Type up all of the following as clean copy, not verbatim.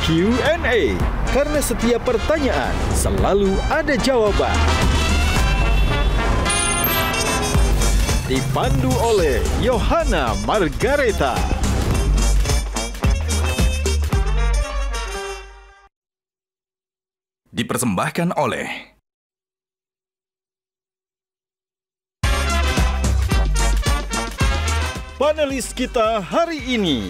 Q&A, karena setiap pertanyaan selalu ada jawaban. Dipandu oleh Yohana Margareta. Dipersembahkan oleh panelis kita hari ini.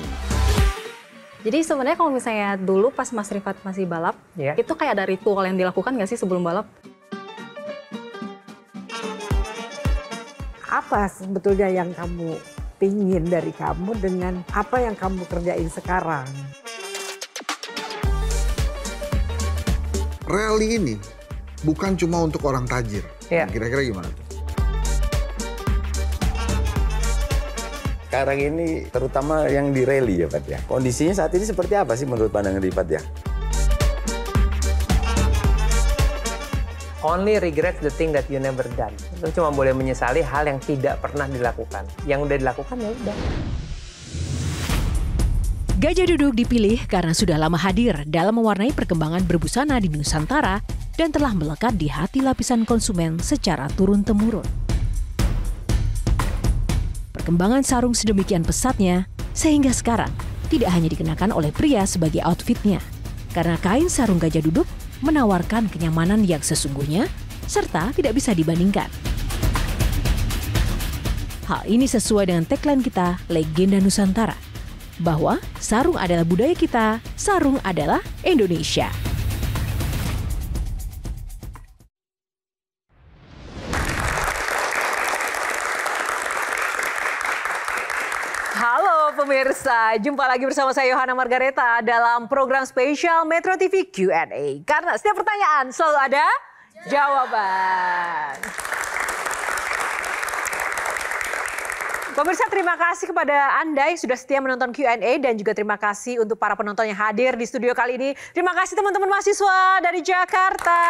Jadi sebenarnya kalau misalnya dulu pas Mas Rifat masih balap, itu kayak ada ritual yang dilakukan nggak sih sebelum balap? Apa sebetulnya yang kamu pingin dari kamu dengan apa yang kamu kerjain sekarang? Rally ini bukan cuma untuk orang tajir. Kira-kira gimana tuh? Sekarang ini terutama yang di rally ya Pak ya. Kondisinya saat ini seperti apa sih menurut pandangan Rifat ya? Only regret the thing that you never done. Itu cuma boleh menyesali hal yang tidak pernah dilakukan. Yang udah dilakukan ya udah. Gajah Duduk dipilih karena sudah lama hadir dalam mewarnai perkembangan berbusana di Nusantara dan telah melekat di hati lapisan konsumen secara turun-temurun. Perkembangan sarung sedemikian pesatnya sehingga sekarang tidak hanya dikenakan oleh pria sebagai outfitnya, karena kain sarung Gajah Duduk menawarkan kenyamanan yang sesungguhnya serta tidak bisa dibandingkan. Hal ini sesuai dengan tagline kita, Legenda Nusantara, bahwa sarung adalah budaya kita, sarung adalah Indonesia. Halo pemirsa, jumpa lagi bersama saya Yohana Margareta dalam program spesial Metro TV Q&A. Karena setiap pertanyaan selalu ada jawaban. Pemirsa, terima kasih kepada Anda yang sudah setia menonton Q&A dan juga terima kasih untuk para penonton yang hadir di studio kali ini. Terima kasih teman-teman mahasiswa dari Jakarta.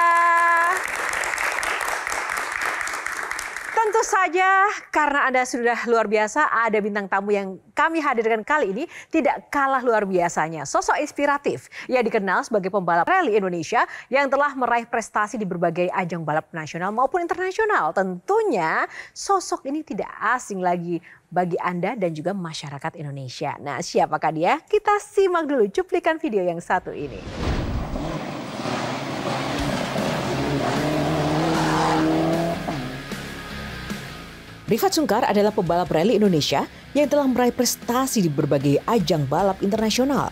Tentu saja karena Anda sudah luar biasa, ada bintang tamu yang kami hadirkan kali ini tidak kalah luar biasanya. Sosok inspiratif yang dikenal sebagai pembalap rally Indonesia yang telah meraih prestasi di berbagai ajang balap nasional maupun internasional. Tentunya sosok ini tidak asing lagi bagi Anda dan juga masyarakat Indonesia. Nah, siapakah dia? Kita simak dulu cuplikan video yang satu ini. Rifat Sungkar adalah pebalap rally Indonesia yang telah meraih prestasi di berbagai ajang balap internasional.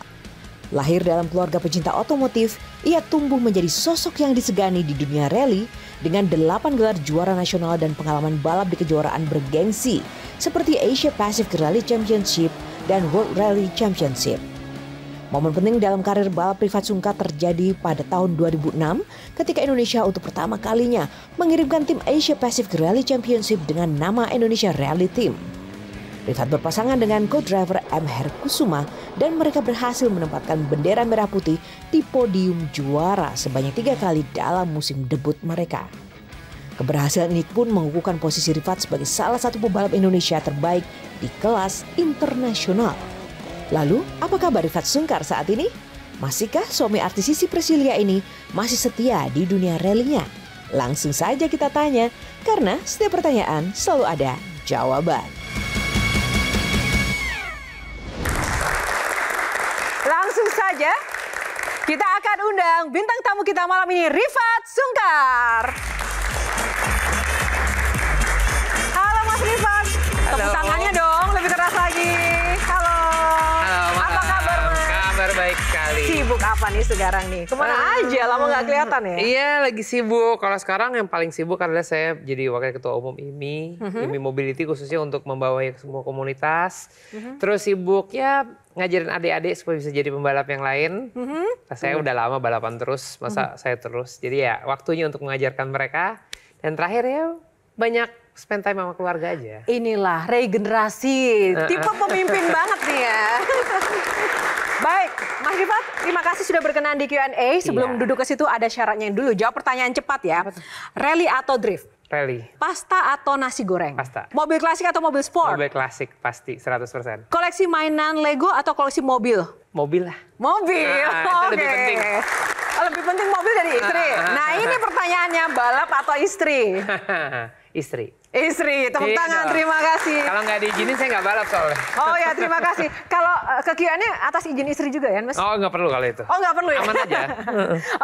Lahir dalam keluarga pecinta otomotif, ia tumbuh menjadi sosok yang disegani di dunia rally dengan 8 gelar juara nasional dan pengalaman balap di kejuaraan bergengsi seperti Asia Pacific Rally Championship dan World Rally Championship. Momen penting dalam karir balap Rifat Sungkar terjadi pada tahun 2006 ketika Indonesia untuk pertama kalinya mengirimkan tim Asia Pacific Rally Championship dengan nama Indonesia Rally Team. Rifat berpasangan dengan co-driver M. Herkusuma dan mereka berhasil menempatkan bendera merah putih di podium juara sebanyak 3 kali dalam musim debut mereka. Keberhasilan ini pun mengukuhkan posisi Rifat sebagai salah satu pebalap Indonesia terbaik di kelas internasional. Lalu, apa kabar Rifat Sungkar saat ini? Masihkah suami artis Sissy Priscillia ini masih setia di dunia rally-nya? Langsung saja kita tanya, karena setiap pertanyaan selalu ada jawaban. Langsung saja, kita akan undang bintang tamu kita malam ini, Rifat Sungkar. Halo Mas Rifat, tepuk tangannya dong, lebih keras lagi. Halo. Apa kabar Mas? Kabar baik sekali. Sibuk apa nih sekarang nih? Kemana aja? Lama nggak kelihatan ya? Iya, lagi sibuk. Kalau sekarang yang paling sibuk adalah saya jadi wakil ketua umum IMI, IMI Mobility khususnya untuk membawa ke semua komunitas. Terus sibuk ya ngajarin adik-adik supaya bisa jadi pembalap yang lain. Saya udah lama balapan terus, masa saya terus. Jadi ya waktunya untuk mengajarkan mereka. Dan terakhir ya banyak spend time sama keluarga aja. Inilah regenerasi, tipe pemimpin banget nih ya. Baik, Mas Rifat, terima kasih sudah berkenan di Q&A. Sebelum duduk ke situ ada syaratnya dulu. Jawab pertanyaan cepat ya. Rally atau drift? Rally. Pasta atau nasi goreng? Pasta. Mobil klasik atau mobil sport? Mobil klasik pasti 100%. Koleksi mainan Lego atau koleksi mobil? Mobil lah. Mobil. Nah, itu lebih penting. Lebih penting mobil dari istri. Nah, ini pertanyaannya, balap atau istri? Istri. Istri, tepuk tangan, terima kasih. Kalau nggak diizinin saya nggak balap soalnya. Oh ya, terima kasih. Kalau kekiannya atas izin istri juga ya, Mas? Oh, nggak perlu kalau itu. Oh, nggak perlu ya? Aman aja.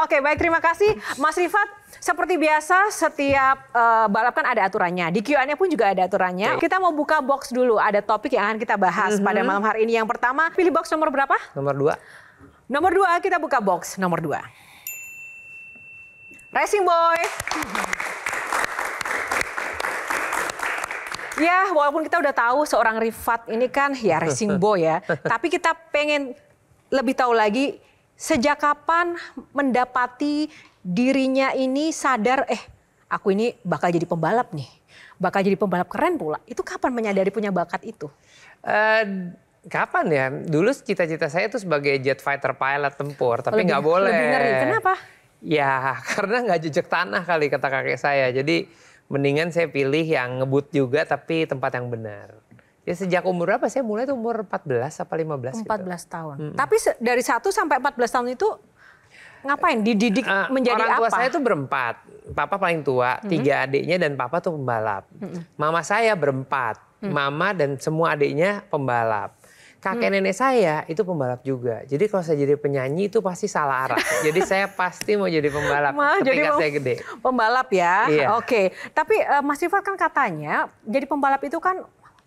Oke, baik, terima kasih. Mas Rifat, seperti biasa setiap balap kan ada aturannya. Di Q&A pun juga ada aturannya. Kita mau buka box dulu, ada topik yang akan kita bahas pada malam hari ini. Yang pertama, pilih box nomor berapa? Nomor 2. Nomor 2, kita buka box nomor 2. Racing Boy. Ya, walaupun kita udah tahu seorang Rifat ini kan ya racing boy ya. Tapi kita pengen lebih tahu lagi sejak kapan mendapati dirinya ini sadar, aku ini bakal jadi pembalap nih. Bakal jadi pembalap keren pula. Itu kapan menyadari punya bakat itu? Kapan ya? Dulu cita-cita saya itu sebagai jet fighter pilot tempur. Tapi nggak boleh. Lebih ngeri, kenapa? Ya, karena nggak jejak tanah kali kata kakek saya. Jadi mendingan saya pilih yang ngebut juga tapi tempat yang benar. Ya sejak umur berapa? Saya mulai tuh umur 14 apa 15 14 gitu. Tahun. Tapi dari 1 sampai 14 tahun itu ngapain? Dididik menjadi apa? Orang tua saya tuh berempat. Papa paling tua, 3 adiknya dan papa tuh pembalap. Mama saya berempat. Mama dan semua adiknya pembalap. Kakek nenek saya itu pembalap juga. Jadi kalau saya jadi penyanyi itu pasti salah arah. Jadi saya pasti mau jadi pembalap ketika saya gede. Pembalap ya? Iya. Oke. Tapi Mas Rifat kan katanya jadi pembalap itu kan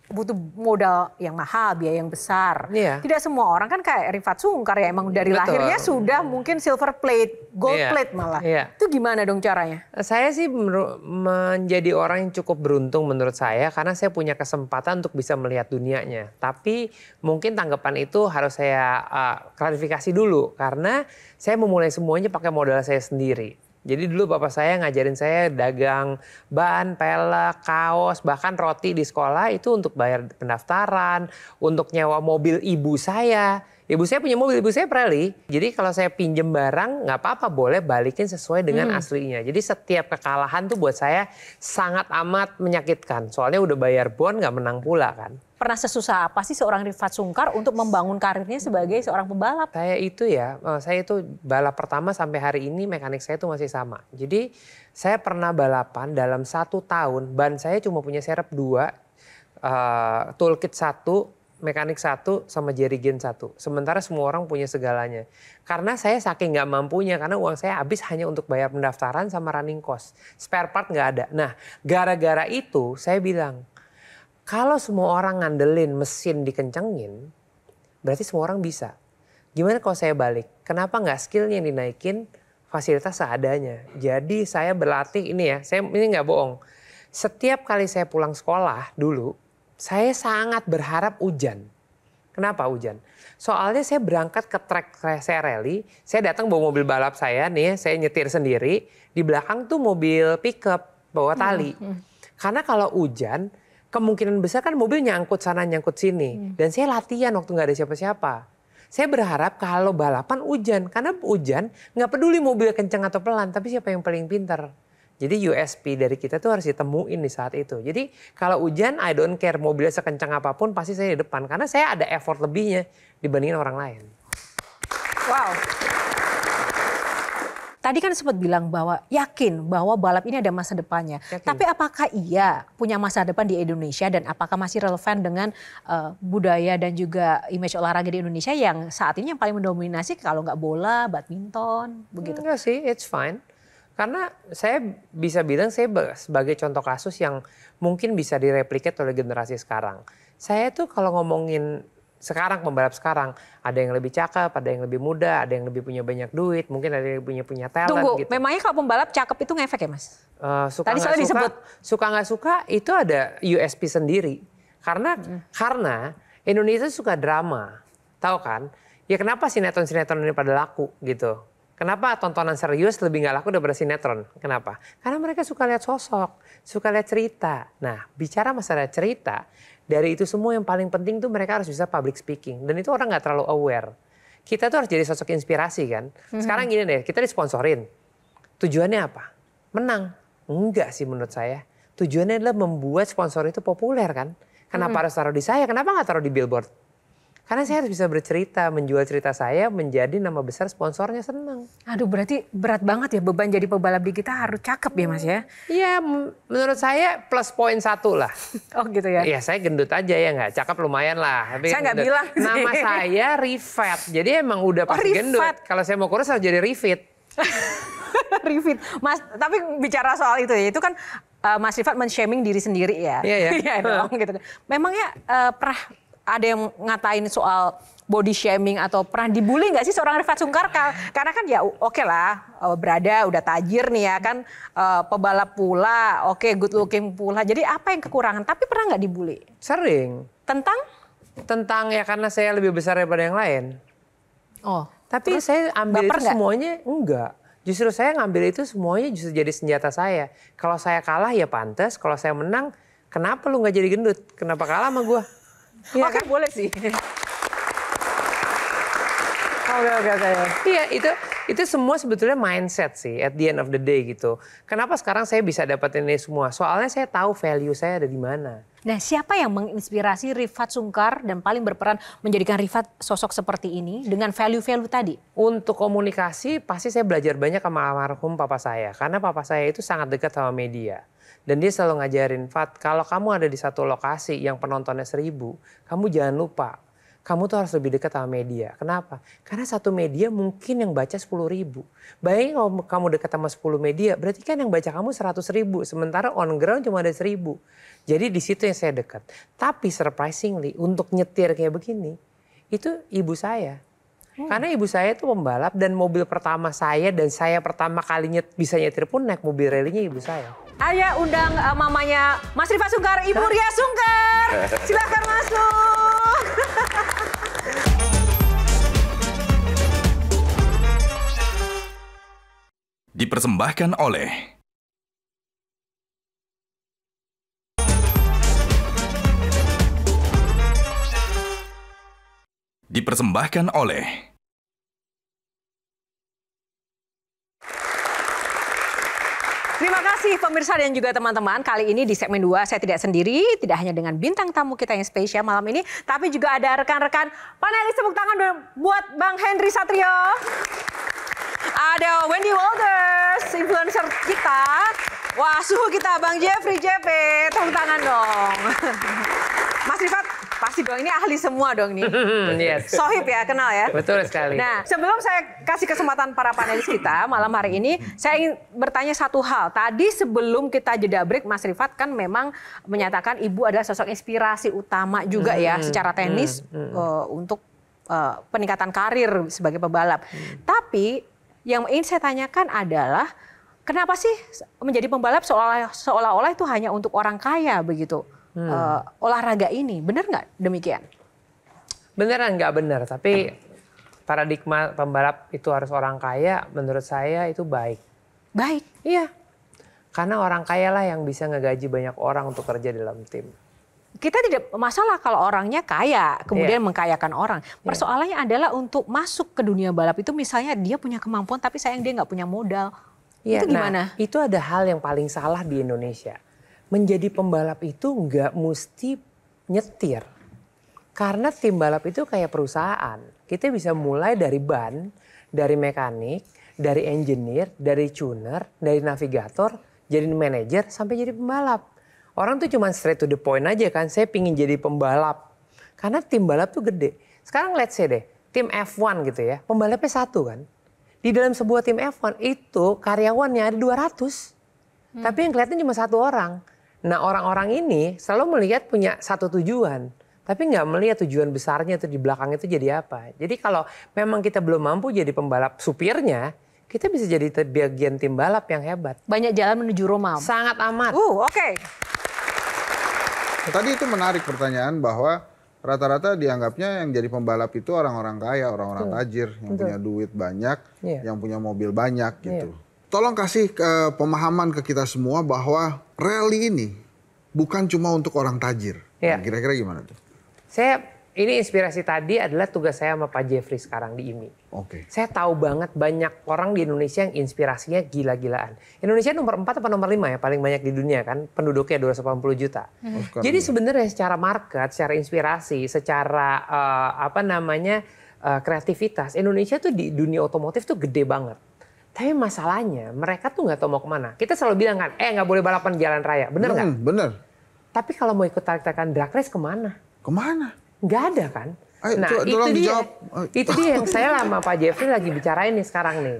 butuh modal yang mahal, biaya yang besar. Iya. Tidak semua orang kan kayak Rifat Sungkar ya, emang dari lahirnya sudah mungkin silver plate, gold plate malah. Iya. Itu gimana dong caranya? Saya sih menjadi orang yang cukup beruntung menurut saya karena saya punya kesempatan untuk bisa melihat dunianya. Tapi mungkin tanggapan itu harus saya klarifikasi dulu karena saya memulai semuanya pakai modal saya sendiri. Jadi dulu bapak saya ngajarin saya dagang ban, pelek, kaos, bahkan roti di sekolah itu untuk bayar pendaftaran, untuk nyewa mobil ibu saya. Ibu saya punya mobil, ibu saya Pirelli. Jadi kalau saya pinjem barang nggak apa-apa, boleh balikin sesuai dengan aslinya. Jadi setiap kekalahan tuh buat saya sangat amat menyakitkan. Soalnya udah bayar bon nggak menang pula kan. Pernah sesusah apa sih seorang Rifat Sungkar untuk membangun karirnya sebagai seorang pembalap? Saya itu balap pertama sampai hari ini mekanik saya itu masih sama. Jadi saya pernah balapan dalam 1 tahun, ban saya cuma punya serep 2, toolkit 1, mekanik 1, sama jerrycan 1. Sementara semua orang punya segalanya. Karena saya saking nggak mampunya, karena uang saya habis hanya untuk bayar pendaftaran sama running cost. Spare part nggak ada. Nah, gara-gara itu saya bilang, kalau semua orang ngandelin mesin dikencengin, berarti semua orang bisa. Gimana kalau saya balik? Kenapa nggak skillnya yang dinaikin, fasilitas seadanya? Jadi saya berlatih ini nggak bohong. Setiap kali saya pulang sekolah dulu, saya sangat berharap hujan. Kenapa hujan? Soalnya saya berangkat ke track saya rally, saya datang bawa mobil balap saya nih, saya nyetir sendiri. Di belakang tuh mobil pickup bawa tali. Karena kalau hujan, kemungkinan besar kan mobil nyangkut sana nyangkut sini. Dan saya latihan waktu nggak ada siapa-siapa. Saya berharap kalau balapan hujan. Karena hujan nggak peduli mobil kenceng atau pelan. Tapi siapa yang paling pintar. Jadi USP dari kita tuh harus ditemuin di saat itu. Jadi kalau hujan I don't care mobilnya sekencang apapun pasti saya di depan. Karena saya ada effort lebihnya dibandingin orang lain. Wow. Tadi kan sempat bilang bahwa yakin bahwa balap ini ada masa depannya. Yakin. Tapi apakah iya punya masa depan di Indonesia dan apakah masih relevan dengan budaya dan juga image olahraga di Indonesia yang saat ini yang paling mendominasi kalau nggak bola, badminton, begitu? Enggak sih, it's fine. Karena saya bisa bilang saya sebagai contoh kasus yang mungkin bisa direplikat oleh generasi sekarang. Saya tuh kalau ngomongin sekarang, pembalap sekarang, ada yang lebih cakep, ada yang lebih muda, ada yang lebih punya banyak duit, mungkin ada yang punya talent. Tunggu, gitu. memangnya kalau pembalap cakep itu ngefek ya Mas? Tadi soalnya disebut. Suka nggak suka itu ada USP sendiri. Karena Indonesia suka drama, tahu kan? Ya kenapa sinetron-sinetron ini pada laku gitu? Kenapa tontonan serius lebih nggak laku daripada sinetron? Kenapa? Karena mereka suka lihat sosok, suka lihat cerita. Nah, bicara masalah cerita, dari itu semua yang paling penting tuh mereka harus bisa public speaking. Dan itu orang nggak terlalu aware. Kita tuh harus jadi sosok inspirasi kan. Sekarang gini deh, kita disponsorin. Tujuannya apa? Menang. Enggak sih menurut saya. Tujuannya adalah membuat sponsor itu populer kan. Kenapa harus taruh di saya? Kenapa nggak taruh di billboard? Karena saya harus bisa bercerita, menjual cerita saya menjadi nama besar sponsornya senang. Aduh berarti berat banget ya beban jadi pebalap di kita harus cakep ya Mas ya? Iya menurut saya plus poin 1 lah. Oh gitu ya? Iya saya gendut aja ya nggak, cakep lumayan lah. Tapi saya nggak bilang. Nama saya Rifat, jadi emang udah pasti gendut. Kalau saya mau kurus harus jadi Rifit. Rifit, Mas. Tapi bicara soal itu ya, itu kan Mas Rifat men-shaming diri sendiri ya. Iya Iya dong gitu. Memangnya pernah ada yang ngatain soal body shaming atau pernah dibully nggak sih seorang Rifat Sungkar? Karena kan ya oke lah, berada udah tajir nih ya kan, pebalap pula, oke good looking pula. Jadi apa yang kekurangan? Tapi pernah nggak dibully? Sering. Tentang ya karena saya lebih besar daripada yang lain. Oh. Tapi saya ambil itu semuanya enggak. Justru saya ngambil itu semuanya justru jadi senjata saya. Kalau saya kalah ya pantas, kalau saya menang, kenapa lu nggak jadi gendut? Kenapa kalah sama gua? Ya, oke kan? Boleh sih. Oke. Iya itu semua sebetulnya mindset sih at the end of the day gitu. Kenapa sekarang saya bisa dapetin ini semua? Soalnya saya tahu value saya ada di mana. Nah siapa yang menginspirasi Rifat Sungkar dan paling berperan menjadikan Rifat sosok seperti ini dengan value-value tadi? Untuk komunikasi pasti saya belajar banyak sama almarhum papa saya. Karena papa saya itu sangat dekat sama media. Dan dia selalu ngajarin, Fat, kalau kamu ada di satu lokasi yang penontonnya 1000, kamu jangan lupa. Kamu tuh harus lebih dekat sama media. Kenapa? Karena satu media mungkin yang baca 10.000. Bayangin kalau kamu dekat sama 10 media, berarti kan yang baca kamu 100.000. Sementara on ground cuma ada 1000. Jadi di situ yang saya dekat. Tapi surprisingly, untuk nyetir kayak begini, itu ibu saya. Karena ibu saya itu pembalap dan mobil pertama saya dan saya pertama kali bisa nyetir pun naik mobil rallynya ibu saya. Ayo undang mamanya Mas Rifat Sungkar, Ibu Ria Sungkar. Silahkan masuk. Dipersembahkan oleh Terima kasih pemirsa dan juga teman-teman. Kali ini di segmen 2 saya tidak sendiri, tidak hanya dengan bintang tamu kita yang spesial malam ini, tapi juga ada rekan-rekan panelis. Tepuk tangan buat Bang Henry Satrio. Ada Wendy Walters, influencer kita. Wah, suhu kita Bang Jeffrey JP. Tepuk tangan dong. Mas Rifat, pasti dong ini ahli semua dong nih. Yes. Sohib ya, kenal ya? Betul sekali. Nah, sebelum saya kasih kesempatan para panelis kita malam hari ini, saya ingin bertanya satu hal. Tadi sebelum kita jeda break, Mas Rifat kan memang menyatakan ibu adalah sosok inspirasi utama juga ya secara tenis untuk peningkatan karir sebagai pebalap. Tapi yang ingin saya tanyakan adalah kenapa sih menjadi pembalap seolah-olah itu hanya untuk orang kaya begitu? Olahraga ini, benar nggak demikian? Beneran nggak benar, tapi paradigma pembalap itu harus orang kaya, menurut saya itu baik. Baik? Iya, karena orang kaya lah yang bisa ngegaji banyak orang untuk kerja dalam tim. Kita tidak masalah kalau orangnya kaya, kemudian mengkayakan orang. Persoalannya adalah untuk masuk ke dunia balap itu misalnya dia punya kemampuan tapi sayang dia nggak punya modal. Itu gimana? Nah, itu ada hal yang paling salah di Indonesia. Menjadi pembalap itu nggak mesti nyetir. Karena tim balap itu kayak perusahaan. Kita bisa mulai dari ban, dari mekanik, dari engineer, dari tuner, dari navigator, jadi manajer, sampai jadi pembalap. Orang tuh cuma straight to the point aja kan, saya pingin jadi pembalap. Karena tim balap tuh gede. Sekarang let's say deh, tim F1 gitu ya, pembalapnya 1 kan. Di dalam sebuah tim F1 itu karyawannya ada 200. Tapi yang kelihatan cuma 1 orang. Nah orang-orang ini selalu melihat punya satu tujuan. Tapi nggak melihat tujuan besarnya itu di belakang itu jadi apa. Jadi kalau memang kita belum mampu jadi pembalap supirnya, kita bisa jadi bagian tim balap yang hebat. Banyak jalan menuju Roma. Sangat amat. Oke. Tadi itu menarik pertanyaan bahwa rata-rata dianggapnya yang jadi pembalap itu orang-orang kaya, orang-orang tajir, yang punya duit banyak, yang punya mobil banyak gitu. Tolong kasih pemahaman ke kita semua bahwa rally ini bukan cuma untuk orang tajir. Nah, kira-kira gimana tuh? Saya ini inspirasi tadi adalah tugas saya sama Pak Jeffrey sekarang di IMI. Saya tahu banget banyak orang di Indonesia yang inspirasinya gila-gilaan. Indonesia nomor 4 atau nomor 5 ya paling banyak di dunia kan, penduduknya 280 juta. Jadi sebenarnya secara market, secara inspirasi, secara kreativitas, Indonesia tuh di dunia otomotif tuh gede banget. Tapi masalahnya mereka tuh nggak tahu mau kemana. Kita selalu bilang kan, nggak boleh balapan jalan raya, bener nggak? Bener. Tapi kalau mau ikut tarik-tarikan drag race kemana? Kemana? Nggak ada kan? Nah itu dia yang saya sama Pak Jeffrey lagi bicarain nih sekarang nih.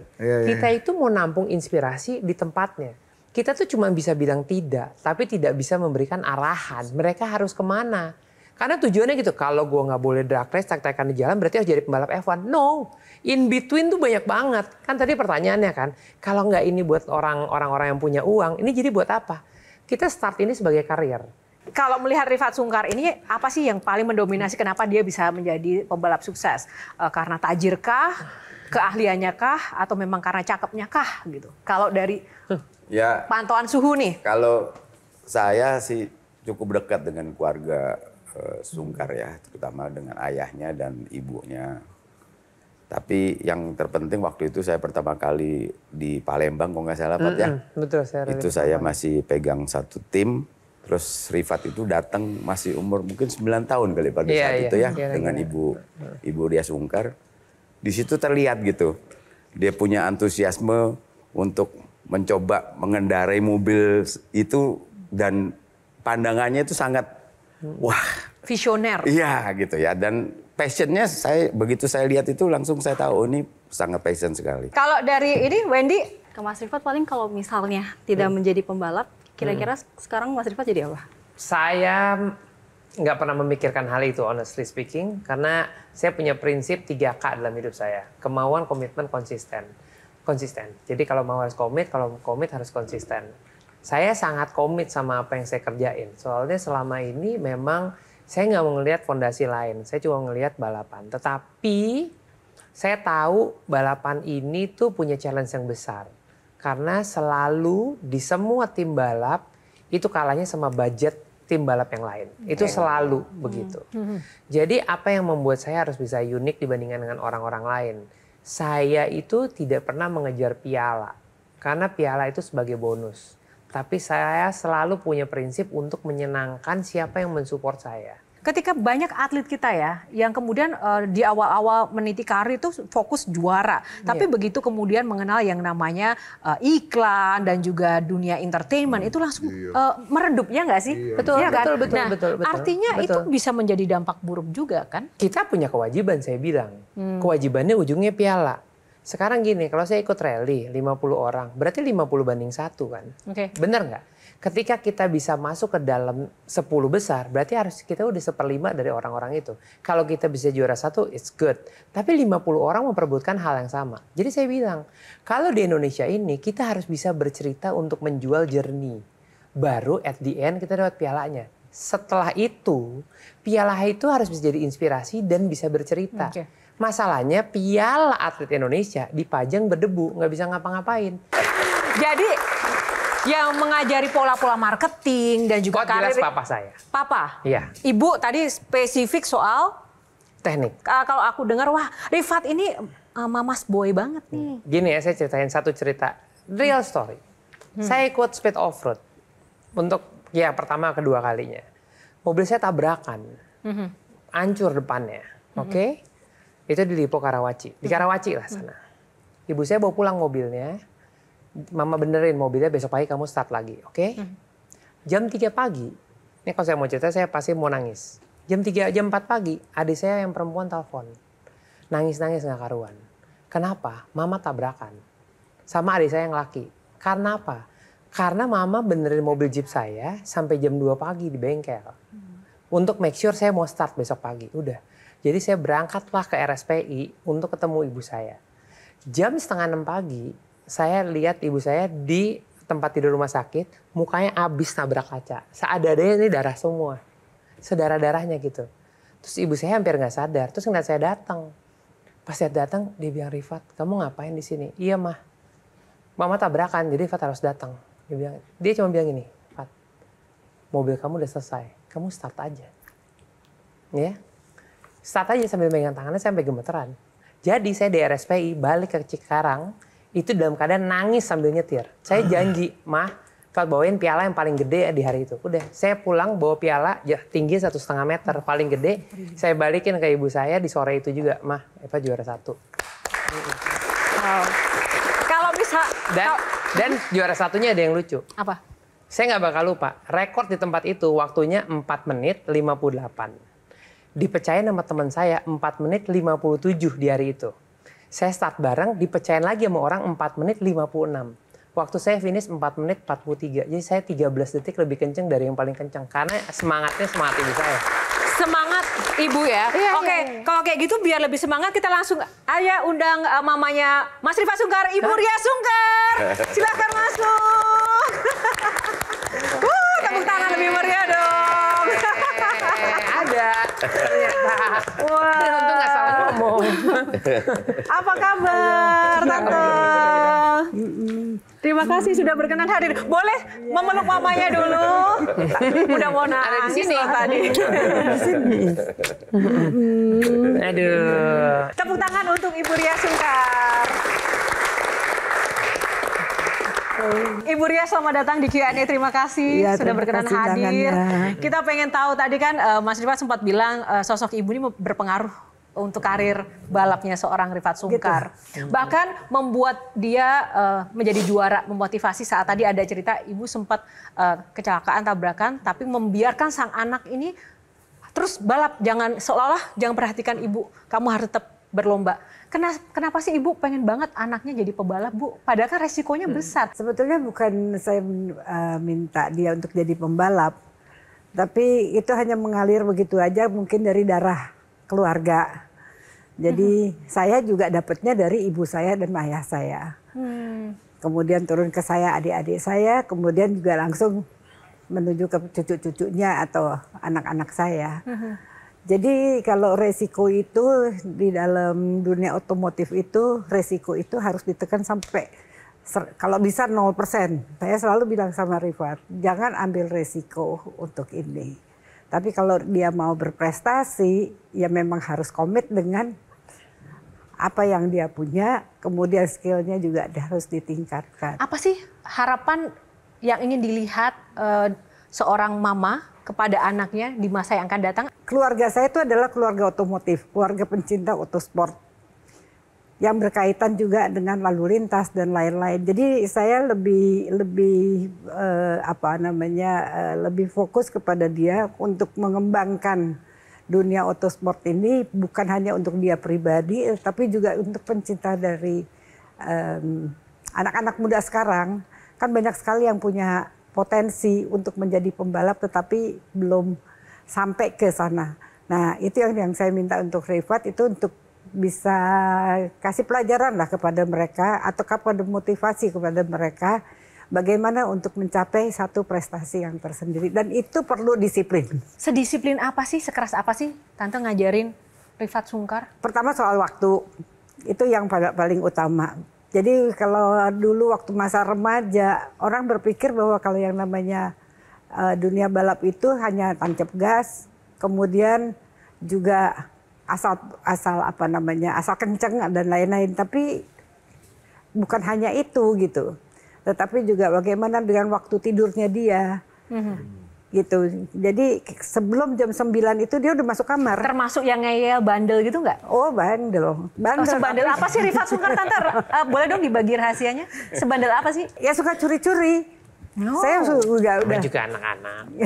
Kita itu mau nampung inspirasi di tempatnya. Kita tuh cuma bisa bilang tidak, tapi tidak bisa memberikan arahan. Mereka harus kemana? Karena tujuannya gitu, kalau gue nggak boleh drag race, tarik-tarikan di jalan, berarti harus jadi pembalap F1. No, in between tuh banyak banget. Kan tadi pertanyaannya kan, kalau nggak ini buat orang-orang yang punya uang, ini jadi buat apa? Kita start ini sebagai karir. Kalau melihat Rifat Sungkar ini, apa sih yang paling mendominasi kenapa dia bisa menjadi pembalap sukses? Karena tajirkah, keahliannya kah, atau memang karena cakepnya kah? Gitu. Kalau dari pantauan suhu nih. Kalau saya sih cukup dekat dengan keluarga Sungkar ya, terutama dengan ayahnya dan ibunya. Tapi yang terpenting waktu itu saya pertama kali di Palembang, kalau nggak salah Pak ya. Betul, itu saya masih pegang satu tim. Terus Rifat itu datang masih umur mungkin 9 tahun kali pada saat itu ya, dengan ibu dia Sungkar. Di situ terlihat gitu, dia punya antusiasme untuk mencoba mengendarai mobil itu dan pandangannya itu sangat wah, visioner. Iya gitu ya, dan passionnya begitu saya lihat itu langsung saya tahu ini sangat passion sekali. Kalau dari ini Wendy, ke Mas Rifat paling kalau misalnya tidak menjadi pembalap, kira-kira sekarang Mas Rifat jadi apa? Saya nggak pernah memikirkan hal itu, honestly speaking. Karena saya punya prinsip 3K dalam hidup saya. Kemauan, komitmen, konsisten. Jadi kalau mau harus komit, kalau komit harus konsisten. Saya sangat komit sama apa yang saya kerjain. Soalnya selama ini memang saya nggak mau ngelihat fondasi lain. Saya cuma ngelihat balapan. Tetapi saya tahu balapan ini tuh punya challenge yang besar. Karena selalu di semua tim balap itu kalahnya sama budget tim balap yang lain. Itu selalu begitu. Jadi apa yang membuat saya harus bisa unik dibandingkan dengan orang-orang lain? Saya itu tidak pernah mengejar piala. Karena piala itu sebagai bonus. Tapi saya selalu punya prinsip untuk menyenangkan siapa yang mensupport saya. Ketika banyak atlet kita ya, yang kemudian di awal-awal meniti karir itu fokus juara. Tapi begitu kemudian mengenal yang namanya iklan dan juga dunia entertainment, itu langsung meredup, ya nggak sih? Betul, ya kan? betul. Artinya itu bisa menjadi dampak buruk juga kan? Kita punya kewajiban, saya bilang. Kewajibannya ujungnya piala. Sekarang gini, kalau saya ikut rally 50 orang, berarti 50-1 kan? Bener nggak? Ketika kita bisa masuk ke dalam 10 besar, berarti harus kita udah 1/5 dari orang-orang itu. Kalau kita bisa juara 1, it's good. Tapi 50 orang memperebutkan hal yang sama. Jadi saya bilang, kalau di Indonesia ini kita harus bisa bercerita untuk menjual jernih. Baru at the end kita dapat pialanya. Setelah itu, piala itu harus bisa jadi inspirasi dan bisa bercerita. Masalahnya piala atlet Indonesia dipajang berdebu, nggak bisa ngapa-ngapain. Jadi yang mengajari pola-pola marketing dan juga karir. Jelas papa saya. Papa? Iya. Ibu tadi spesifik soal teknik. Kalau aku dengar, wah Rifat ini mamas boy banget nih. Gini ya, saya ceritain satu cerita. Real story. Saya ikut speed off-road. Untuk pertama kedua kalinya. Mobil saya tabrakan. Hancur depannya. Oke? Itu di Lipo Karawaci. Di Karawaci lah sana. Ibu saya bawa pulang mobilnya. Mama benerin mobilnya, besok pagi kamu start lagi, oke? Jam 3 pagi, ini kalau saya mau cerita saya pasti mau nangis. Jam 4 pagi, adik saya yang perempuan telepon. Nangis-nangis nggak karuan. Kenapa? Mama tabrakan. Sama adik saya yang laki. Karena apa? Karena mama benerin mobil Jeep saya sampai jam 2 pagi di bengkel. Untuk make sure saya mau start besok pagi, udah. Jadi saya berangkatlah ke RSPI untuk ketemu ibu saya. Jam 5:30 pagi, saya lihat ibu saya di tempat tidur rumah sakit, mukanya habis nabrak kaca. Seadanya ini darah semua. Sedarah-darahnya gitu. Terus ibu saya hampir nggak sadar. Terus ngeliat saya datang. Pas saya datang, dia bilang, Rifat, kamu ngapain di sini? Iya mah. Mama tabrakan, jadi Rifat harus datang. Dia cuma bilang gini, Fat, mobil kamu udah selesai. Kamu start aja. Ya. Start aja sambil megang tangannya sampai gemeteran. Jadi saya di RSPI balik ke Cikarang itu dalam keadaan nangis sambil nyetir. Saya janji, Mah, Fat bawain piala yang paling gede di hari itu. Udah, saya pulang bawa piala tinggi 1,5 meter paling gede. Saya balikin ke ibu saya di sore itu juga, Mah, Eva juara 1. Wow. Kalau bisa dan juara satunya ada yang lucu. apa? Saya nggak bakal lupa. Rekor di tempat itu waktunya 4 menit 58. Dipecahin sama teman saya 4 menit 57 di hari itu. Saya start bareng, dipecahin lagi sama orang 4 menit 56. Waktu saya finish 4 menit 43. Jadi saya 13 detik lebih kenceng dari yang paling kenceng. Karena semangatnya semangat ibu saya. Semangat ibu ya. Oke, kalau kayak gitu biar lebih semangat kita langsung aja undang mamanya Mas Rifat Sungkar, Ibu Ria Sungkar. Silakan masuk. Tepuk tangan lebih meriah dong. Ada. Wah. Untung nggak salah ngomong. Apa kabar, Tante? Terima kasih sudah berkenan hadir. Boleh memeluk mamanya dulu. Udah mau nangis. Ada di sini tadi. Aduh. Tepuk tangan untuk Ibu Ria Sungkar. Ibu Ria, selamat datang di Q&A. Terima kasih sudah berkenan hadir. Kita pengen tahu tadi kan Mas Rifat sempat bilang sosok ibu ini berpengaruh untuk karir balapnya seorang Rifat Sungkar. Gitu. Bahkan membuat dia menjadi juara, memotivasi saat tadi ada cerita ibu sempat kecelakaan, tabrakan, tapi membiarkan sang anak ini terus balap. Seolah-olah jangan perhatikan ibu, kamu harus tetap berlomba. Kenapa sih ibu pengen banget anaknya jadi pebalap, Bu? Padahal kan resikonya besar. Sebetulnya bukan saya minta dia untuk jadi pembalap, tapi itu hanya mengalir begitu aja mungkin dari darah keluarga. Jadi saya juga dapatnya dari ibu saya dan ayah saya. Kemudian turun ke saya, adik-adik saya, kemudian juga langsung menuju ke cucu-cucunya atau anak-anak saya. Jadi kalau resiko itu di dalam dunia otomotif itu, resiko itu harus ditekan sampai kalau bisa 0%. Saya selalu bilang sama Rifat, jangan ambil resiko untuk ini. Tapi kalau dia mau berprestasi, ya memang harus komit dengan apa yang dia punya, kemudian skillnya juga harus ditingkatkan. Apa sih harapan yang ingin dilihat seorang mama kepada anaknya di masa yang akan datang? Keluarga saya itu adalah keluarga otomotif, keluarga pencinta otosport yang berkaitan juga dengan lalu lintas dan lain-lain. Jadi saya lebih lebih fokus kepada dia untuk mengembangkan dunia otosport ini bukan hanya untuk dia pribadi, tapi juga untuk pencinta dari anak-anak muda sekarang. Kan banyak sekali yang punya potensi untuk menjadi pembalap tetapi belum sampai ke sana. Nah, itu yang saya minta untuk Rifat itu untuk bisa kasih pelajaran lah kepada mereka atau kepada motivasi kepada mereka bagaimana untuk mencapai satu prestasi yang tersendiri dan itu perlu disiplin. Sedisiplin apa sih, sekeras apa sih Tante ngajarin Rifat Sungkar? Pertama soal waktu, itu yang paling utama. Jadi kalau dulu waktu masa remaja, orang berpikir bahwa kalau yang namanya dunia balap itu hanya tancap gas, kemudian juga asal kenceng dan lain-lain. Tapi bukan hanya itu gitu, tetapi juga bagaimana dengan waktu tidurnya dia. Gitu. Jadi sebelum jam 9 itu dia udah masuk kamar. Termasuk yang ngeyel bandel gitu nggak? Oh bandel. Sebandel apa sih Rifat Sungkar, Tante? Boleh dong dibagi rahasianya? Sebandel apa sih? Ya suka curi-curi. Oh. Saya udah juga anak-anak.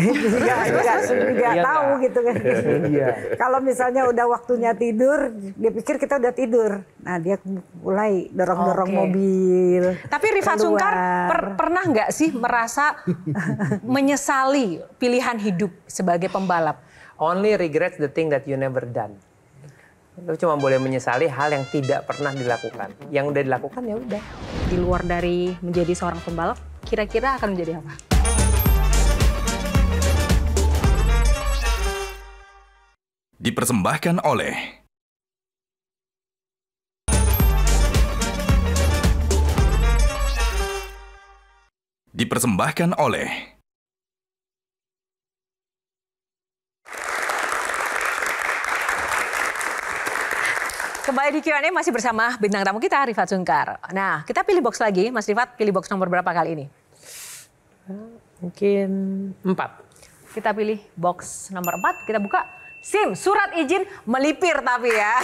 juga tahu gitu kan. Kalau misalnya udah waktunya tidur, dia pikir kita udah tidur. Nah dia mulai dorong-dorong mobil. Tapi Rifat Sungkar pernah nggak sih merasa menyesali pilihan hidup sebagai pembalap? Only regrets the thing that you never done. Lu cuma boleh menyesali hal yang tidak pernah dilakukan. Yang udah dilakukan ya udah. Di luar dari menjadi seorang pembalap, kira-kira akan menjadi apa? Dipersembahkan oleh Kembali di Q&A masih bersama bintang tamu kita, Rifat Sungkar. Nah, kita pilih box lagi. Mas Rifat, pilih box nomor berapa kali ini? Mungkin 4. Kita pilih box nomor 4. Kita buka. SIM, surat izin melipir tapi ya.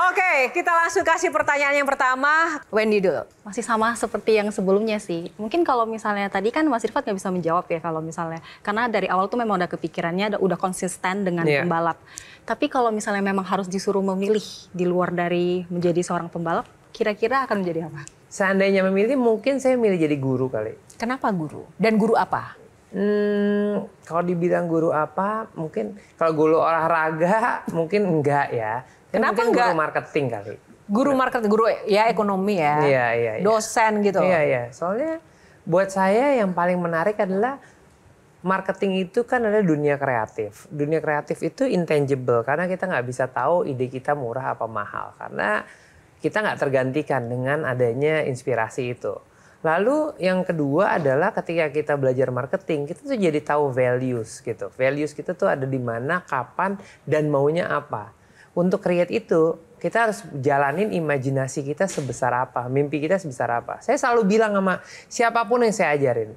Oke, kita langsung kasih pertanyaan yang pertama. Wendy dulu. Masih sama seperti yang sebelumnya sih. Mungkin kalau misalnya tadi kan Mas Rifat nggak bisa menjawab ya kalau misalnya. Karena dari awal tuh memang udah kepikirannya, udah konsisten dengan pembalap. Tapi kalau misalnya memang harus disuruh memilih di luar dari menjadi seorang pembalap, kira-kira akan menjadi apa? Seandainya memilih, mungkin saya milih jadi guru kali. Kenapa guru? Dan guru apa? Kalau dibilang guru apa, mungkin kalau guru olahraga mungkin enggak ya. Kenapa mungkin enggak? Guru marketing kali. Guru marketing, guru ya ekonomi ya. Iya. Dosen gitu. Iya. Soalnya buat saya yang paling menarik adalah marketing itu kan adalah dunia kreatif. Dunia kreatif itu intangible karena kita nggak bisa tahu ide kita murah apa mahal. Karena kita nggak tergantikan dengan adanya inspirasi itu. Lalu yang kedua adalah ketika kita belajar marketing, kita tuh jadi tahu values gitu. Values kita tuh ada di mana, kapan, dan maunya apa. Untuk create itu, kita harus jalanin imajinasi kita sebesar apa, mimpi kita sebesar apa. Saya selalu bilang sama siapapun yang saya ajarin,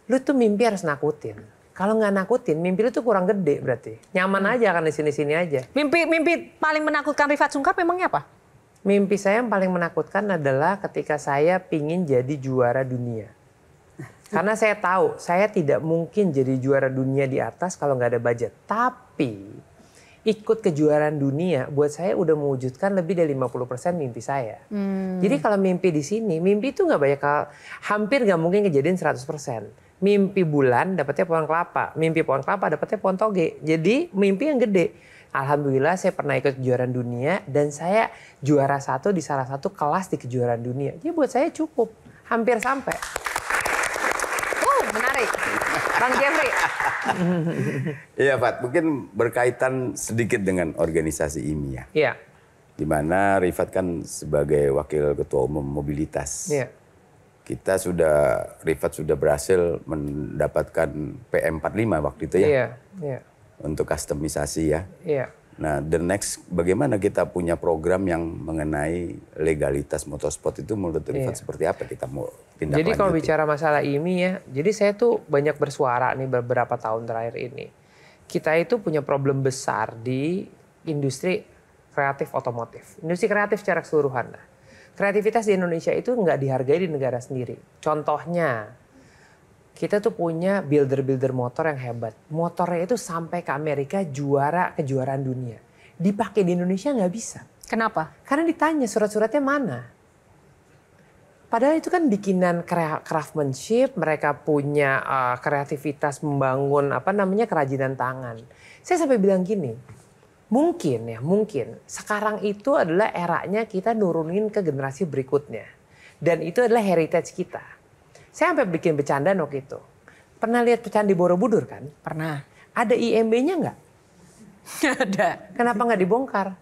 lu tuh mimpi harus nakutin. Kalau nggak nakutin, mimpi lu tuh kurang gede berarti. Nyaman aja kan di sini-sini aja. Mimpi paling menakutkan Rifat Sungkar memangnya apa? Mimpi saya yang paling menakutkan adalah ketika saya pingin jadi juara dunia. Karena saya tahu saya tidak mungkin jadi juara dunia di atas kalau nggak ada budget. Tapi ikut kejuaraan dunia buat saya udah mewujudkan lebih dari 50% mimpi saya. Jadi kalau mimpi di sini, mimpi itu nggak banyak, hampir nggak mungkin kejadian 100%. Mimpi bulan dapatnya pohon kelapa, mimpi pohon kelapa dapatnya pohon toge. Jadi mimpi yang gede. Alhamdulillah saya pernah ikut kejuaraan dunia dan saya juara 1 di salah satu kelas di kejuaraan dunia. Jadi buat saya cukup, hampir sampai. Menarik. Bang Jeffrey. Iya Pak, mungkin berkaitan sedikit dengan organisasi IMI ya. Iya. Di mana Rifat kan sebagai wakil ketua umum mobilitas. Iya. Rifat sudah berhasil mendapatkan PM45 waktu itu ya. Iya. Untuk kustomisasi ya. Iya. Nah, the next bagaimana kita punya program yang mengenai legalitas motorsport itu menurut Rifat seperti apa kita mau tindak lanjuti? Jadi kalau bicara masalah IMI ya, jadi saya tuh banyak bersuara nih beberapa tahun terakhir ini. Kita itu punya problem besar di industri kreatif otomotif. Industri kreatif secara keseluruhan. Nah, kreativitas di Indonesia itu nggak dihargai di negara sendiri. Contohnya, kita tuh punya builder-builder motor yang hebat. Motornya itu sampai ke Amerika juara kejuaraan dunia. Dipakai di Indonesia nggak bisa. Kenapa? Karena ditanya surat-suratnya mana. Padahal itu kan bikinan craftsmanship, mereka punya kreativitas membangun kerajinan tangan. Saya sampai bilang gini, mungkin sekarang itu adalah eranya kita nurunin ke generasi berikutnya. Dan itu adalah heritage kita. Saya sampai bikin bercanda waktu itu. Pernah lihat Candi Borobudur kan? Pernah. Ada IMB-nya nggak? Ada. Kenapa nggak dibongkar?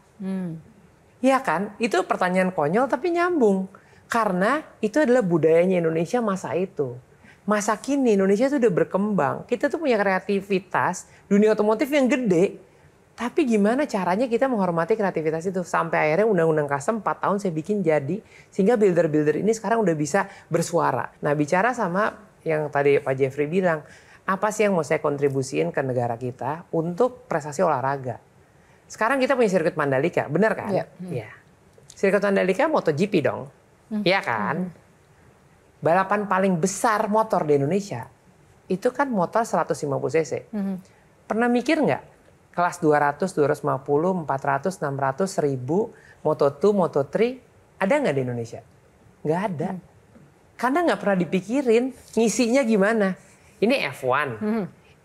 Iya kan? Itu pertanyaan konyol tapi nyambung. Karena itu adalah budayanya Indonesia masa itu. Masa kini Indonesia itu udah berkembang. Kita tuh punya kreativitas dunia otomotif yang gede. Tapi gimana caranya kita menghormati kreativitas itu. Sampai akhirnya undang-undang custom 4 tahun saya bikin jadi. Sehingga builder-builder ini sekarang udah bisa bersuara. Nah bicara sama yang tadi Pak Jeffrey bilang. Apa sih yang mau saya kontribusiin ke negara kita untuk prestasi olahraga. Sekarang kita punya sirkuit Mandalika, benar kan? Iya. Sirkuit Mandalika MotoGP dong. Iya kan? Balapan paling besar motor di Indonesia. Itu kan motor 150 cc. Pernah mikir nggak? Kelas 200, 250, 400, 600, 1000, Moto2, Moto3, ada nggak di Indonesia? Nggak ada. Karena nggak pernah dipikirin ngisinya gimana. Ini F1,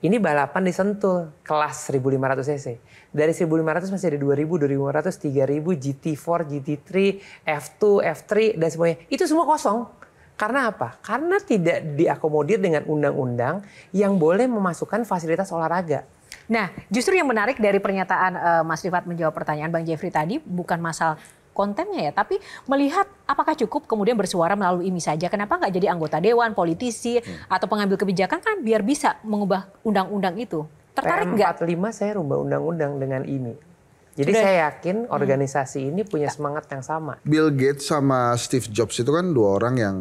ini balapan di Sentul, kelas 1500 cc. Dari 1500 masih ada 2000, 2500, 3000, GT4, GT3, F2, F3, dan semuanya. Itu semua kosong. Karena apa? Karena tidak diakomodir dengan undang-undang yang boleh memasukkan fasilitas olahraga. Nah, justru yang menarik dari pernyataan Mas Rifat menjawab pertanyaan Bang Jeffrey tadi bukan masalah kontennya ya, tapi melihat apakah cukup kemudian bersuara melalui IMI saja. Kenapa nggak jadi anggota dewan, politisi, atau pengambil kebijakan kan biar bisa mengubah undang-undang itu. Tertarik nggak? PM45 saya rubah undang-undang dengan IMI. Jadi saya yakin organisasi ini punya semangat yang sama. Bill Gates sama Steve Jobs itu kan dua orang yang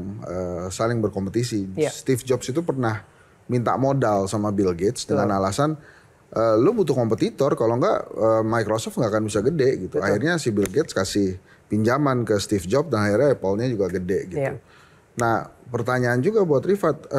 saling berkompetisi. Steve Jobs itu pernah minta modal sama Bill Gates dengan alasan lu butuh kompetitor, kalau enggak Microsoft nggak akan bisa gede gitu. Akhirnya si Bill Gates kasih pinjaman ke Steve Jobs dan akhirnya Apple-nya juga gede gitu. Nah, pertanyaan juga buat Rifat.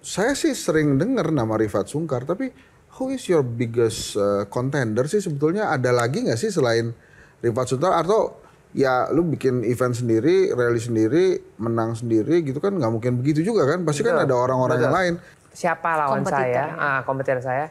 Saya sih sering dengar nama Rifat Sungkar, tapi who is your biggest contender sih sebetulnya? Ada lagi nggak sih selain Rifat Sungkar, atau ya lu bikin event sendiri, rally sendiri, menang sendiri gitu kan? Nggak mungkin begitu juga kan? Pasti kan ada orang-orang yang lain. Siapa lawan saya? Kompetitor saya.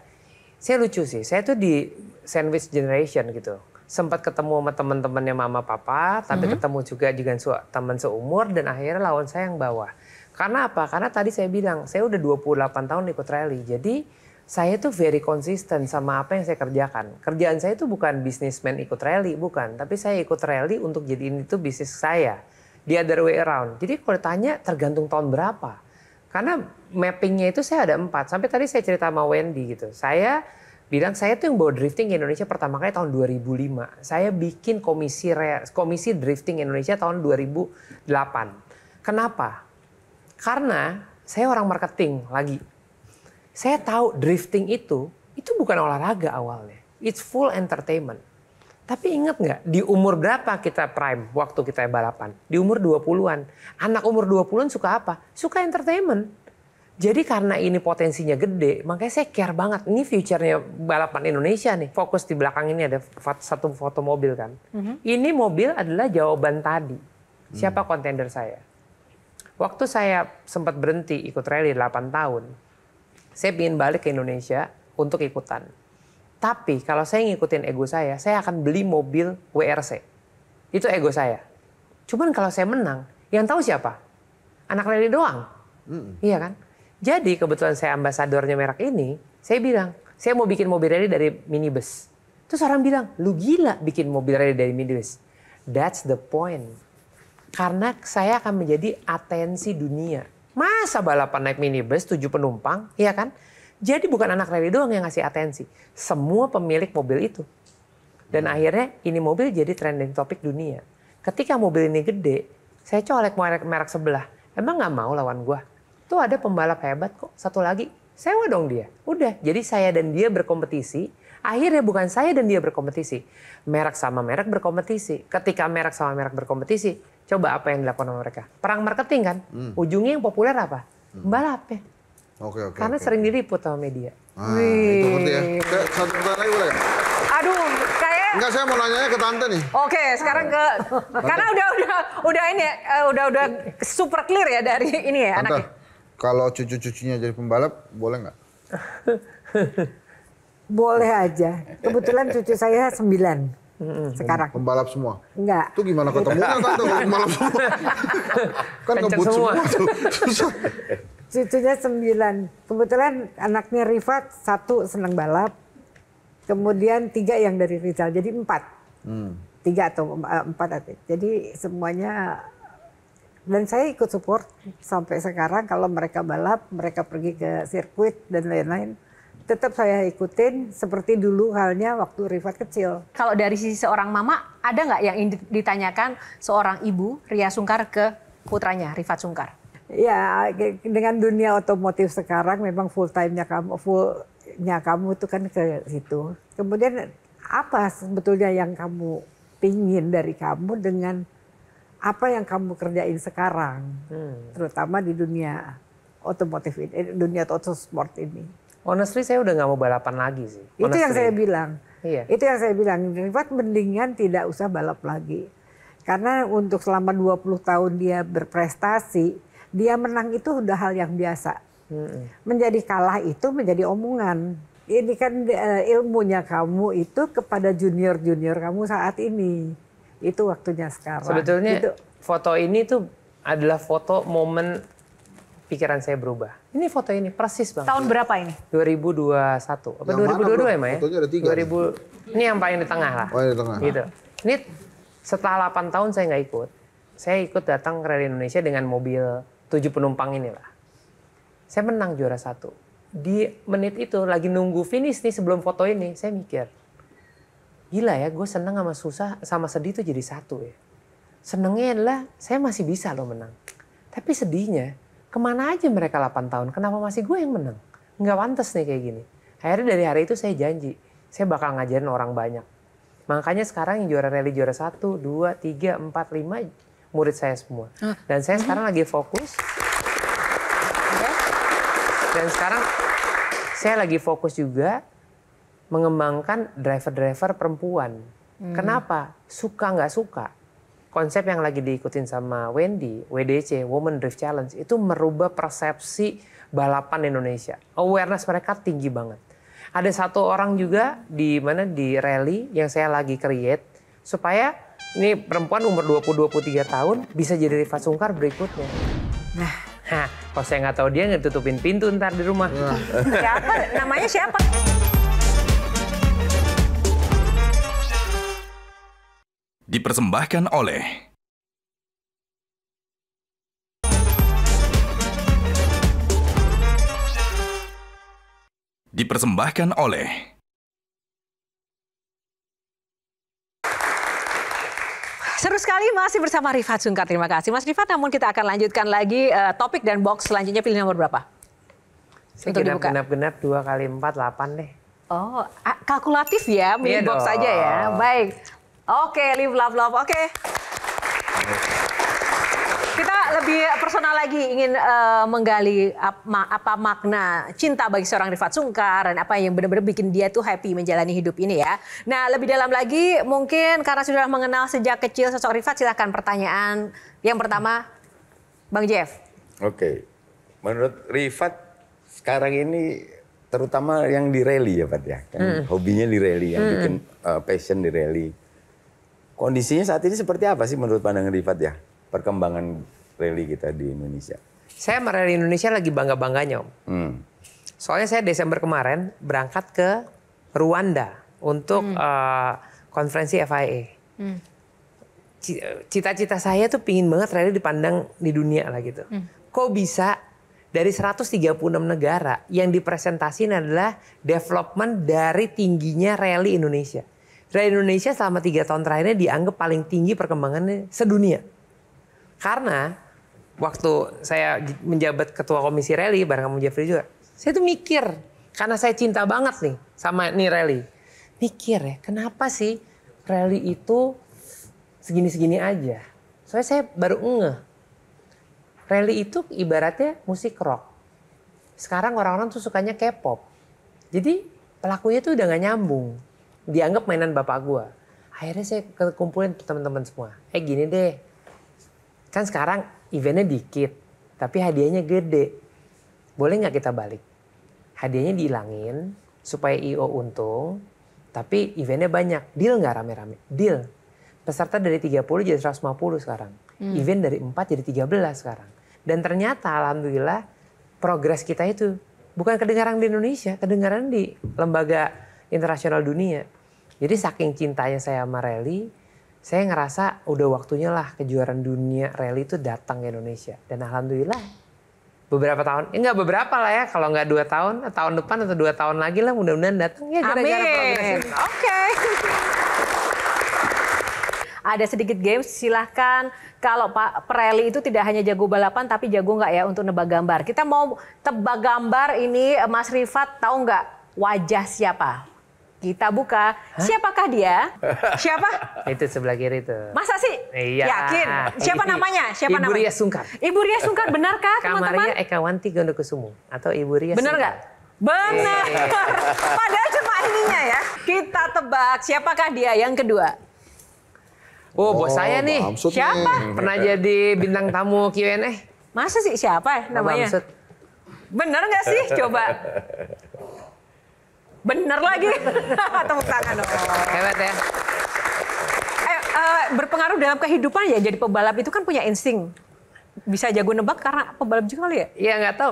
Saya lucu sih. Saya tuh di sandwich generation gitu. Sempat ketemu sama teman-temannya mama papa, tapi ketemu juga dengan teman seumur, dan akhirnya lawan saya yang bawah. Karena apa? Karena tadi saya bilang, saya udah 28 tahun ikut rally. Jadi saya tuh very konsisten sama apa yang saya kerjakan. Kerjaan saya itu bukan businessman ikut rally, bukan. Tapi saya ikut rally untuk jadiin itu bisnis saya. The other way around. Jadi kalau ditanya tergantung tahun berapa. Karena mappingnya itu saya ada 4. Sampai tadi saya cerita sama Wendy gitu. Saya bilang saya tuh yang bawa drifting ke Indonesia pertama kali tahun 2005. Saya bikin komisi drifting Indonesia tahun 2008. Kenapa? Karena saya orang marketing lagi. Saya tahu drifting itu bukan olahraga awalnya. It's full entertainment. Tapi ingat nggak, di umur berapa kita prime waktu kita balapan? Di umur 20-an. Anak umur 20-an suka apa? Suka entertainment. Jadi karena ini potensinya gede, makanya saya care banget. Ini future-nya balapan Indonesia nih. Fokus di belakang ini ada satu foto mobil kan. Ini mobil adalah jawaban tadi. Siapa kontender saya? Waktu saya sempat berhenti ikut rally 8 tahun, saya ingin balik ke Indonesia untuk ikutan. Tapi kalau saya ngikutin ego saya akan beli mobil WRC. Itu ego saya. Cuman kalau saya menang, yang tahu siapa? Anak rally doang. Iya kan? Jadi kebetulan saya ambasadornya merek ini, saya bilang, saya mau bikin mobil rally dari minibus. Terus orang bilang, lu gila bikin mobil rally dari minibus. That's the point. Karena saya akan menjadi atensi dunia. Masa balapan naik minibus 7 penumpang, iya kan? Jadi bukan anak rally doang yang ngasih atensi. Semua pemilik mobil itu. Dan akhirnya ini mobil jadi trending topik dunia. Ketika mobil ini gede, saya colek merek sebelah. Emang nggak mau lawan gua? Tuh ada pembalap hebat kok, satu lagi. Sewa dong dia. Udah, jadi saya dan dia berkompetisi. Akhirnya bukan saya dan dia berkompetisi. Merek sama merek berkompetisi. Ketika merek sama merek berkompetisi, coba apa yang dilakukan oleh mereka? Perang marketing kan? Ujungnya yang populer apa? Pembalap ya. Karena sering diliput sama media. Itu ngerti ya. Satu pertanyaan lagi boleh? Aduh, kayak... Enggak, saya mau nanya ke Tante nih. Oke, sekarang ke... Karena udah ini ya, udah super clear ya dari ini ya Tante, anaknya. kalau cucu-cucunya jadi pembalap, boleh nggak? Boleh aja. Kebetulan cucu saya 9 sekarang. Pembalap semua? Enggak. Itu gimana ketemunya Tante pembalap semua? Kan ngebut semua tuh. Susah. Cucunya 9. Kebetulan anaknya Rifat 1 senang balap. Kemudian 3 yang dari Rizal. Jadi 4. 3 atau 4. Jadi semuanya... Dan saya ikut support sampai sekarang kalau mereka balap, mereka pergi ke sirkuit dan lain-lain. Tetap saya ikutin seperti dulu halnya waktu Rifat kecil. Kalau dari sisi seorang mama, ada nggak yang ditanyakan seorang ibu, Ria Sungkar, ke putranya, Rifat Sungkar? Ya, dengan dunia otomotif sekarang memang fullnya kamu itu kan ke situ. Kemudian apa sebetulnya yang kamu pingin dari kamu dengan apa yang kamu kerjain sekarang, terutama di dunia otomotif ini, dunia otosport ini? Honestly, saya udah nggak mau balapan lagi sih. Itu yang saya bilang. Iya. Itu yang saya bilang. Rifat mendingan tidak usah balap lagi. Karena untuk selama 20 tahun dia berprestasi, dia menang itu udah hal yang biasa. Menjadi kalah itu menjadi omongan. Ini kan ilmunya kamu itu kepada junior-junior kamu saat ini. Itu waktunya sekarang. Sebetulnya foto ini tuh adalah foto momen pikiran saya berubah. Ini foto ini persis Bang. Tahun berapa ini? 2021. Apa yang 2022 ya, Ma ya? Fotonya ada 3. Ini yang paling di tengah lah. Oh, di tengah. Gitu. Ini setelah 8 tahun saya nggak ikut. Saya ikut datang ke Rally Indonesia dengan mobil 7 penumpang inilah. Saya menang juara 1. Di menit itu lagi nunggu finish nih sebelum foto ini, saya mikir, gila ya, gue seneng sama susah sama sedih tuh jadi satu ya. Senengnya adalah saya masih bisa loh menang. Tapi sedihnya, kemana aja mereka 8 tahun, kenapa masih gue yang menang? Nggak pantas nih kayak gini. Akhirnya dari hari itu saya janji, saya bakal ngajarin orang banyak. Makanya sekarang yang juara rally juara 1, 2, 3, 4, 5 murid saya semua. Dan saya sekarang lagi fokus. Dan sekarang saya lagi fokus juga mengembangkan driver-driver perempuan. Kenapa? Suka nggak suka. Konsep yang lagi diikutin sama Wendy, WDC, Women Drift Challenge, itu merubah persepsi balapan Indonesia. Awareness mereka tinggi banget. Ada satu orang juga di rally yang saya lagi create, supaya ini perempuan umur 20-23 tahun bisa jadi Rifat Sungkar berikutnya. Nah, kalau saya nggak tahu dia nggak tutupin pintu ntar di rumah. Siapa? Namanya siapa? Dipersembahkan oleh Seru sekali masih bersama Rifat Sungkar. Terima kasih Mas Rifat. Namun kita akan lanjutkan lagi topik dan box selanjutnya. Pilih nomor berapa? Saya genap-genap 2 kali 4, 8 deh. Oh, kalkulatif ya, milih box saja ya. Baik. Oke, live love. Oke. Kita lebih personal lagi, ingin menggali apa makna cinta bagi seorang Rifat Sungkar dan apa yang benar-benar bikin dia tuh happy menjalani hidup ini ya. Nah, lebih dalam lagi mungkin karena sudah mengenal sejak kecil sosok Rifat, silakan pertanyaan yang pertama, Bang Jeff. Oke, menurut Rifat sekarang ini terutama yang di rally ya Pak ya, kan hobinya di rally, yang bikin passion di rally. Kondisinya saat ini seperti apa sih menurut pandangan Rifat ya? Perkembangan rally kita di Indonesia. Saya sama rally Indonesia lagi bangga-bangganya Om. Soalnya saya Desember kemarin berangkat ke Rwanda untuk konferensi FIA. Cita-cita saya tuh pingin banget rally dipandang di dunia lah gitu. Kok bisa dari 136 negara yang dipresentasin adalah development dari tingginya rally Indonesia. Rally Indonesia selama 3 tahun terakhirnya dianggap paling tinggi perkembangannya sedunia. Karena waktu saya menjabat ketua komisi rally bareng sama Jeffrey juga, saya tuh mikir, karena saya cinta banget nih sama nih rally. Mikir ya, kenapa sih rally itu segini-segini aja? Soalnya saya baru ngeh. Rally itu ibaratnya musik rock. Sekarang orang-orang tuh sukanya K-pop. Jadi pelakunya tuh udah gak nyambung. Dianggap mainan bapak gua. Akhirnya saya kumpulin teman-teman semua. Gini deh. Kan sekarang eventnya dikit. Tapi hadiahnya gede. Boleh gak kita balik? Hadiahnya dihilangin. Supaya IO untung. Tapi eventnya banyak. Deal gak rame-rame? Deal. Peserta dari 30 jadi 150 sekarang. Event dari 4 jadi 13 sekarang. Dan ternyata alhamdulillah progres kita itu bukan kedengaran di Indonesia, kedengaran di lembaga internasional dunia. Jadi saking cintanya saya sama rally, saya ngerasa udah waktunya lah kejuaraan dunia rally itu datang ke Indonesia. Dan alhamdulillah beberapa tahun, enggak beberapa lah ya, kalau nggak 2 tahun, tahun depan atau 2 tahun lagi lah mudah-mudahan datang ya gara-gara progres itu. Oke. Ada sedikit games, silahkan. Kalau Pak Rally itu tidak hanya jago balapan, tapi jago nggak ya untuk nebak gambar. Kita mau tebak gambar ini, Mas Rifat tahu nggak wajah siapa? Kita buka. Siapakah dia? Siapa? Itu sebelah kiri tuh. Masa sih? Iya. Yakin? Siapa namanya? Siapa Ibu Ria Sungkar. Ibu Ria Sungkar, benarkah teman-teman? Kamaria Ekawanti Gondokusumo atau Ibu Ria Benar nggak? Benar. Padahal cuma ininya ya. Kita tebak. Siapakah dia? Yang kedua. Oh, bos saya nih. Siapa? Pernah jadi bintang tamu Q&A. Masa sih? Siapa namanya? Bener nggak sih? Coba. Bener lagi. Tepuk tangan dong. Hebat ya. Berpengaruh dalam kehidupan ya. Jadi pebalap itu kan punya insting. Bisa jago nebak karena pebalap juga kali ya? Iya nggak tahu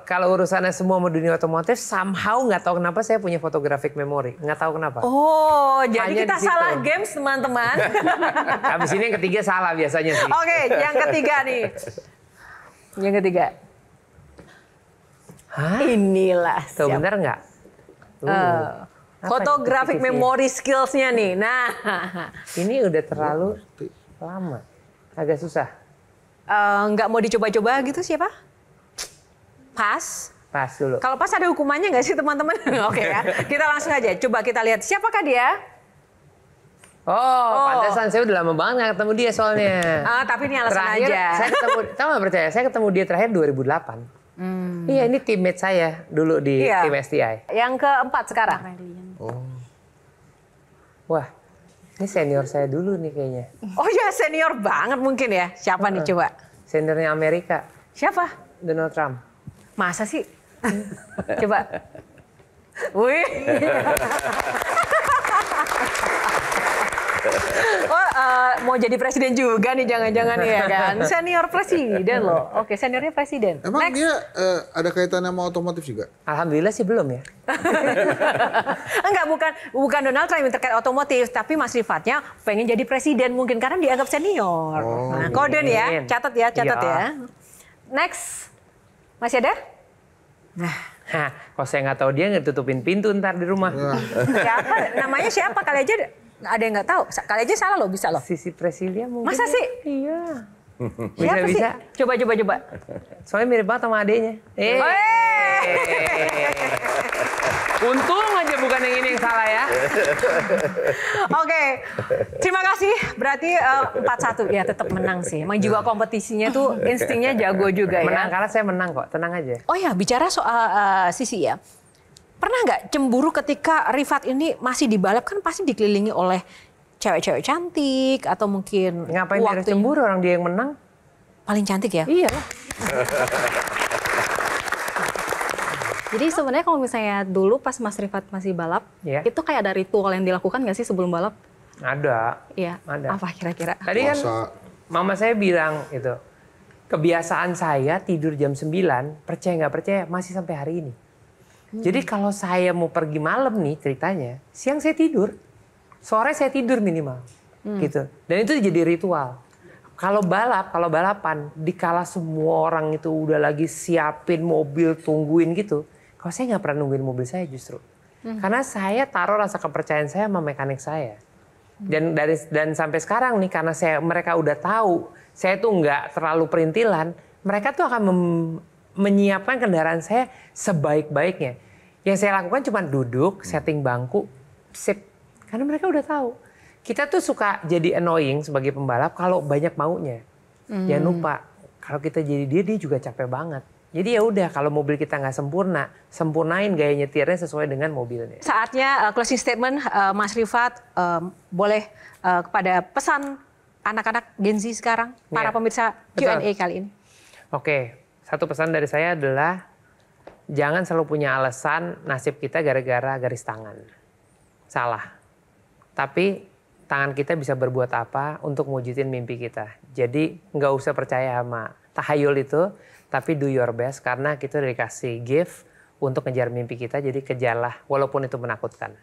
kalau urusannya semua sama dunia otomotif, somehow nggak tahu kenapa saya punya photographic memory. Nggak tahu kenapa. Oh, jadi hanya kita salah games teman-teman. Habis ini yang ketiga salah biasanya sih. Oke, yang ketiga nih. Yang ketiga. Hah? Inilah. Tuh bener nggak? Photographic memory skills-nya nih. Nah, ini udah terlalu lama, agak susah. Nggak mau dicoba-coba gitu siapa? Pas. Pas dulu. Kalau pas ada hukumannya nggak sih teman-teman? Oke ya, kita langsung aja. Coba kita lihat siapakah dia? Pantesan saya udah lama banget nggak ketemu dia soalnya. Tapi ini alasan terakhir, aja. Saya ketemu, tahu nggak percaya? Saya ketemu dia terakhir 2008. Iya, ini teammate saya dulu di tim STI. Yang keempat sekarang. Wah, ini senior saya dulu nih kayaknya. Oh ya, senior banget mungkin ya. Siapa nih coba? Seniornya Amerika. Siapa? Donald Trump. Masa sih? Coba. Wih. Mau jadi presiden juga nih jangan-jangan ya kan? Senior presiden loh. Oke, seniornya presiden. Emang dia ada kaitannya sama otomotif juga? Alhamdulillah sih belum ya. Enggak, bukan Donald Trump yang terkait otomotif, tapi Mas Rifatnya pengen jadi presiden mungkin karena dianggap senior. Nah, kode nih ya, catat ya. Next, masih ada? Nah, kalau saya nggak tahu dia ngetutupin pintu ntar di rumah. Siapa? Namanya siapa? Kali aja ada yang nggak tahu. Kali aja salah loh, bisa loh. Sisi Presilia mungkin. Masa sih? Iya. Bisa. Coba. Soalnya mirip banget sama adeknya. Untung aja bukan yang ini yang salah ya. Oke, terima kasih. Berarti 4-1 ya, tetap menang sih. Emang juga kompetisinya tuh instingnya jago juga ya. Menang karena saya menang kok, tenang aja. Oh ya, bicara soal Sisi ya. Pernah nggak cemburu ketika Rifat ini masih di balap, kan pasti dikelilingi oleh cewek-cewek cantik atau mungkin ngapain dia cemburu, orang dia yang menang? Paling cantik ya? Iya. Jadi sebenarnya kalau misalnya dulu pas Mas Rifat masih balap, itu kayak ada ritual yang dilakukan nggak sih sebelum balap? Ada. Iya. Ada. Apa kira-kira? Tadi kan mama saya bilang itu, kebiasaan saya tidur jam 9, percaya nggak percaya masih sampai hari ini. Jadi kalau saya mau pergi malam nih ceritanya, siang saya tidur, sore saya tidur minimal, gitu. Dan itu jadi ritual. Kalau balapan, dikala semua orang itu udah lagi siapin mobil, tungguin gitu, kalau saya nggak pernah nungguin mobil saya justru, karena saya taruh rasa kepercayaan saya sama mekanik saya. Dan sampai sekarang nih, karena mereka udah tahu, saya tuh nggak terlalu perintilan, mereka tuh akan menyiapkan kendaraan saya sebaik-baiknya. Yang saya lakukan cuma duduk, setting bangku, sip. Karena mereka udah tahu. Kita tuh suka jadi annoying sebagai pembalap kalau banyak maunya. Jangan lupa, kalau kita jadi dia juga capek banget. Jadi ya udah, kalau mobil kita nggak sempurna, sempurnain gaya nyetirnya sesuai dengan mobilnya. Saatnya closing statement, Mas Rifat, boleh kepada pesan anak-anak Gen Z sekarang, para pemirsa Q&A kali ini. Oke. Satu pesan dari saya adalah jangan selalu punya alasan nasib kita gara-gara garis tangan. Salah. Tapi tangan kita bisa berbuat apa untuk mewujudin mimpi kita. Jadi nggak usah percaya sama tahayul itu, tapi do your best karena kita udah dikasih gift untuk ngejar mimpi kita. Jadi kejarlah walaupun itu menakutkan.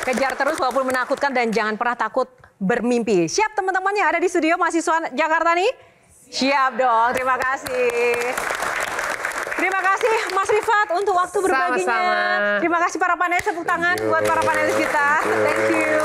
Kejar terus walaupun menakutkan dan jangan pernah takut bermimpi. Siap teman-teman yang ada di studio mahasiswa Jakarta nih? Siap dong, terima kasih. Terima kasih Mas Rifat untuk waktu berbaginya. Sama-sama. Terima kasih para panelis, tepuk tangan buat para panelis kita. Thank you.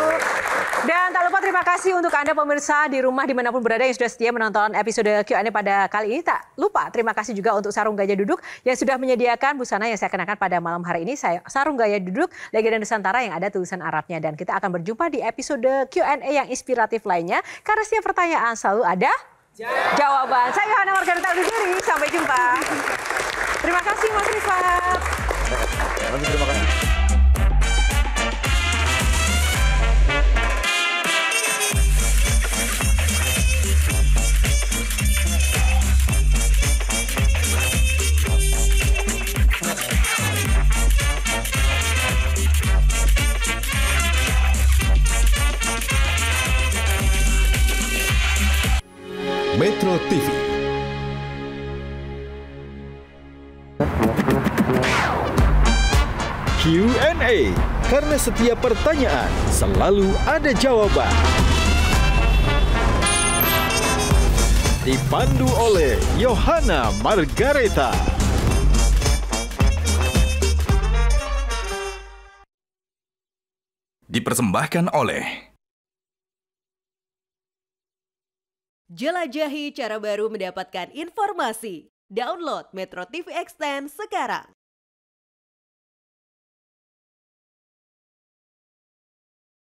Dan tak lupa terima kasih untuk Anda pemirsa di rumah dimanapun berada yang sudah setia menonton episode Q&A pada kali ini. Tak lupa terima kasih juga untuk Sarung Gaya Duduk yang sudah menyediakan busana yang saya kenakan pada malam hari ini. Sarung Gaya Duduk Legenda Nusantara yang ada tulisan Arabnya. Dan kita akan berjumpa di episode Q&A yang inspiratif lainnya. Karena setiap pertanyaan selalu ada jawaban. Saya Yohana Margarita undur diri. Sampai jumpa. Terima kasih Mas Rifat. Terima kasih. Metro TV. Q&A, karena setiap pertanyaan selalu ada jawaban. Dipandu oleh Yohana Margareta. Dipersembahkan oleh Jelajahi cara baru mendapatkan informasi. Download Metro TV Extend sekarang.